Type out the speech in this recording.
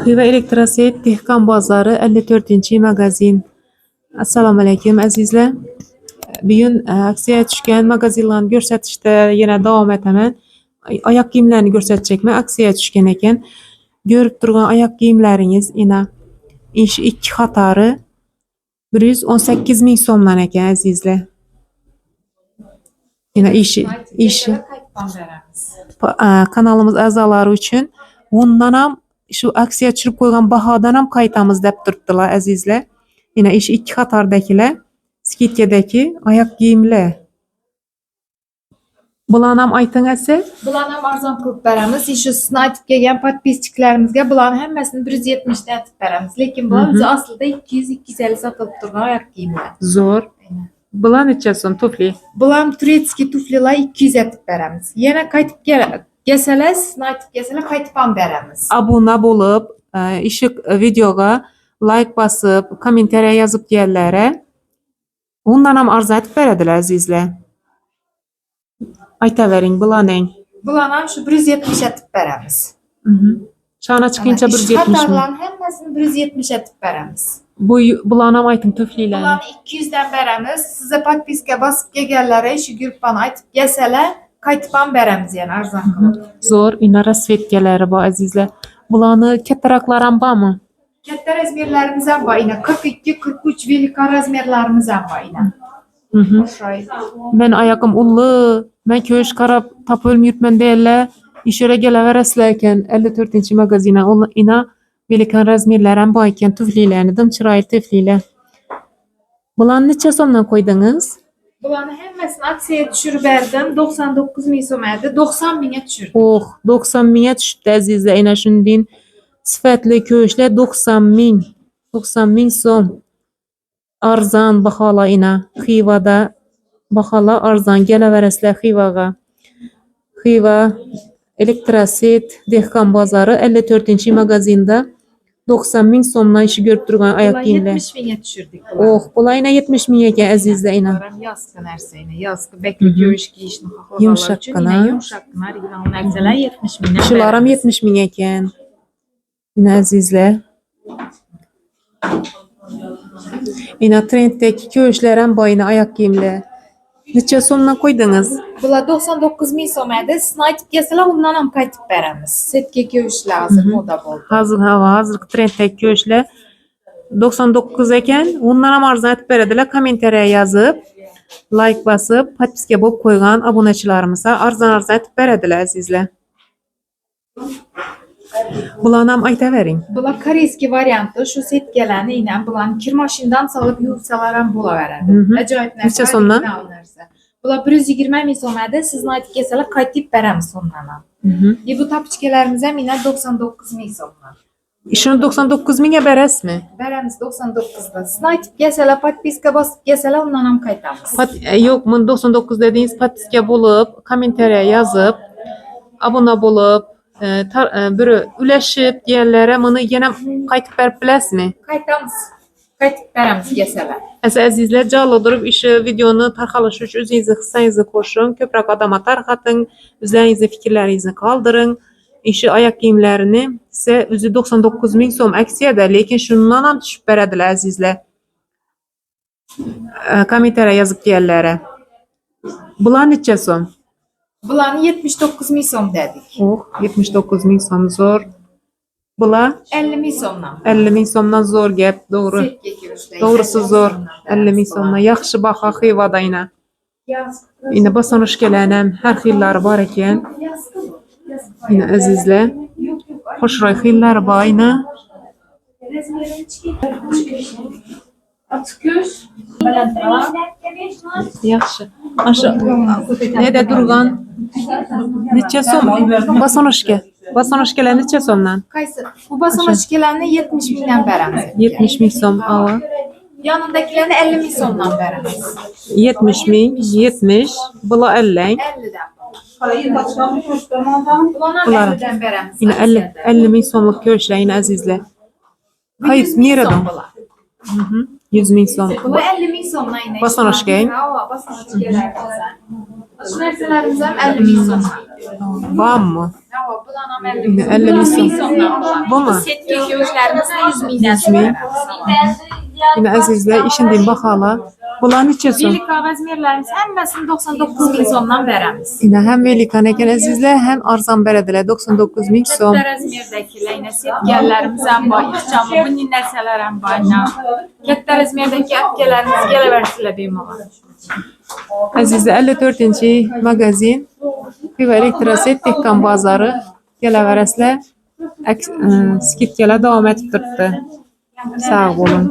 Xiva Elektroset Dehqon bozori 54-magazin. Assalomu alaykum azizlar. Bugun aksiya tushgan magazinlarni ko'rsatishda yana davom etaman. Oyoq kiyimlarini ko'rsatacakman. Aksiya tushgan ekan. Ko'rib turgan oyoq kiyimlaringiz ina ish 2 qatori 118 ming so'mdan ekan azizlar. Ina ishi kanalimiz a'zolari uchun bundan ham shu aksiya tushirib qo'ygan bahodan ham qaytamiz deb turibdilar azizlar. Ina ish 2 qatordagilar skidkadagi oyoq kiyimlar. Bularni ham ayting asa. Bularni ham arzon qilib beramiz. Shu sizni aytib kelgan podpischikalarimizga bularni hammasini 170 dan aytib beramiz. Lekin bular o'zi aslida 200-250 sotilib turgan oyoq kiyimlar. Zo'r. Bular necha so'm tufli? Bular turetskiy tuflilar 200 aytib beramiz. Yana qaytib kelsalar, sizni aytib kelsalar qaytib ham beramiz. Abuna bo'lib, ishi videoga like bosib, kommentariya yozib kelganlar undan ham arzon aytib beradilar azizlar. Aytavering bularning. Bularni ham shu 170 aytib beramiz. Shana chiqincha 170 ming. Xatarlarni hammasini 170 aytib beramiz. Bularni ham ayting tuflilarni. Bularni 200 dan beramiz. Sizga podpiska bosib kelganlar, shu gruppani aytib kelsalar, qaytib ham beramiz yana arzon qilib. Zo'r, ina rasvetkalari bor azizlar. Bularni kattaroqlar ham bormi? Katta razmerlarimiz ham bor, ina 42-43 velika razmerlarimiz ham bor ina. Men oyog'im ulli, men ko'sh qarab topib yuribman deylar. Ishora kelaverasizlar ekan 54-magazin ina velikan razmerlar ham bor ekan, tuflilarni dim chiroyli tuflilar. Bularni necha so'mdan qo'ydingiz? Bularni hammasini aksiyaga tushirib berdim. 99 ming so'm edi, 90 mingga tushirdim. 90 mingga tushibdi azizlar. Ina shundan sifatli ko'shlar 90 ming. 90 ming so'm. Arzon baholar ina. Xivada baholar arzon kelaverasizlar Xivaga. Xiva Elektroset Dehqon bozori 54-magazinda 90 ming so'mdan ishi ko'rib turgan oyoq kiyimlar. 70 mingga tushirdik. Bular ina 70 ming ekan azizlar ina. Yozgi narsa ina, yozgi bekli ko'yish kiyishni xohlaganlar uchun ina yumshoqqina original narsalar 70 mingdan. Shular ham 70 ming ekan. Ina azizlar. Ina trenddagi ko'yishlar ham bor ina oyoq kiyimlar. Necha so'mdan qo'ydingiz? Bular 99 ming so'm edi. Sizni aytib kelsalar, undan ham qaytib beramiz. Setga ko'yishlar hozir moda bo'ldi. Hozir trenddagi ko'yishlar 99 ekan. Undan ham arzon aytib beradilar. Kommentariya yozib, like bosib, podpiska bo'lib qo'ygan obunachilarimiz arzon aytib beradilar azizlar. Bularni ham aytavering. Bular koreyskiy varianti, shu setkalarni ina bularni kir mashindan solib yuvsalar ham bo'laveradi. Ajoyib narsa. Necha so'mdan? Bular 120 ming so'm edi. Sizni aytib kelsalar qaytib beramiz so'mdan ham. Bu tapchkalarimiz ham ina 99 ming so'mdan. Shuni 99 mingga berasizmi? Beramiz 99 da. Sizni aytib kelsalar, podpiska bosib kelsalar, undan ham qaytamiz. Yo'q, men 99 dedingiz, podpiska bo'lib, kommentariya yozib, obuna bo'lib, biri ulashib deganlar buni yana qaytib berib bilasizmi? Qaytamiz. Qaytib beramiz kelsalar. Azizlar, javob turib ishi videoni tarqalishi uchun o'zingizni hissangizni qo'shing, ko'proq odamga tarqating, o'zlaringizni fikrlaringizni qoldiring. Ishi oyoq kiyimlarini size o'zi 99 ming so'm aksiyada, lekin shundan ham tushib beradilar azizlar. Kommentariya yozib kelganlar. Bular necha so'm? Bularni 79 ming so'm dedik. 79 ming so'm zo'r. Bular 50 ming so'mdan. 50 ming so'mdan zo'r gap, to'g'ri. To'g'risi zo'r. 50 ming so'mdan yaxshi baho Xivada ina. Ina bosonoshkalar ham har xillari bor ekan. Ina azizlar, xushro'y xillari bor ina. Yaxshi. Asha neda turgan? Necha so'm? Bosonoshkalar necha so'mdan? Qaysi? Bu bosonoshkalarni 70 mingdan beramiz. 70 ming so'm, ava. Yonundagilarni 50 ming so'mdan beramiz. 70 ming, 70, bular 50. 50 dan. Bularni 50 dan beramiz. Ina 50 ming so'mlik ko'rishlar ina azizlar. Qaysi nereden? 100 ming so'm. Bu 50 ming so'mdan yine. Boshlanishgan. Ha, boshlanishgan. Şu narsalarimiz ham 50 ming so'mdan. Bormi? Ha, bular ham 50 Yine ming 50 ming so'm. so'mdan. Bumi? Setga ko'shlarimizni 100 mingdan 100 ming. Yine azizlar, ishondim baholar. Bular necha so'm? Velika razmerlarimiz hammasini 99 ming so'mdan beramiz. Yine hem velikan ekan azizlar, hem arzon beradilar. 99 ming so'm. Katta razmerdagilar, yine setgallarimiz ham bor, ixchami bunday narsalar ham bor. Katta razmerdagi apkalarimiz kelaversizlar bemalol. Azizlar, 54-magazin Xiva Elektroset Dehqon bozori kelaverasizlar. Skidkalar davom etib turibdi. Sog' bo'ling.